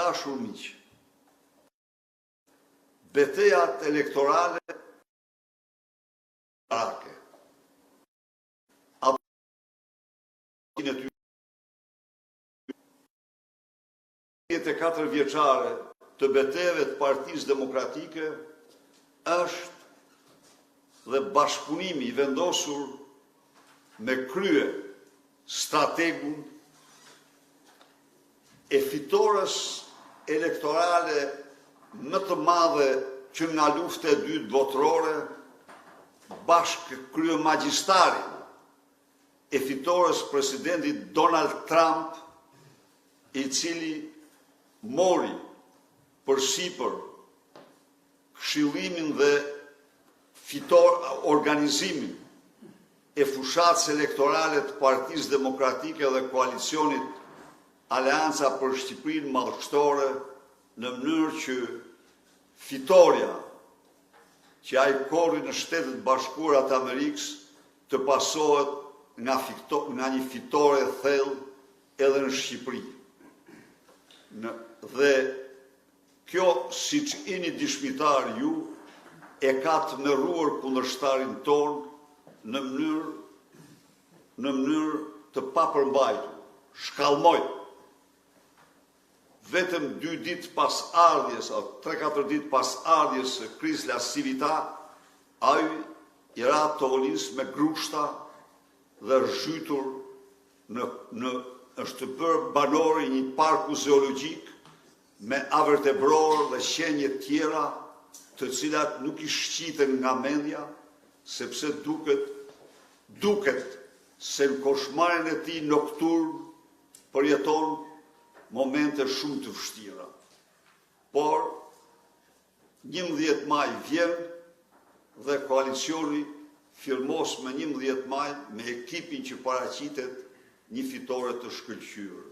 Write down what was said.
dashur miq, betejat elektorale parake. Në 24 vjeçare të betejave të Partisë Demokratike është dhe bashkëpunimi i vendosur me krye strategun e fitores elektorale më të madhe që nga lufta e dytë botërore, bashkë krye magjistarin e fitores presidentit Donald Trump, i cili mori përsipër këshillimin dhe organizimin e fushatës elektorale të Partisë Demokratike dhe koalicionit Aleanca për Shqipërinë Madhështore, në mënyrë që fitoria që ai korri në Shtetet Bashkuara të Amerikës të pasohet nga një fitore e thellë edhe në Shqipëri. Dhe kjo, siç jeni dëshmitar ju, e ka të merruar kundërshtarin ton në mënyrë të papërmbajtur. Shkallmoj. Vetëm 2 ditë pas ardhjes, 3-4 ditë pas ardhjes së Chrysler Civita, ai i ra Tolis me grushta dhe zhytur është bërë banor i një parku zoologjik me avertebror dhe shenje tjera të cilat nuk i shqiten nga mendja, sepse duket se në koshmarin e tij nokturn përjeton momente shumë të vështira. Por 11 maj vjen dhe koalicioni firmos me 11 maj me ekipin që paraqitet një fitore të shkëlqyer.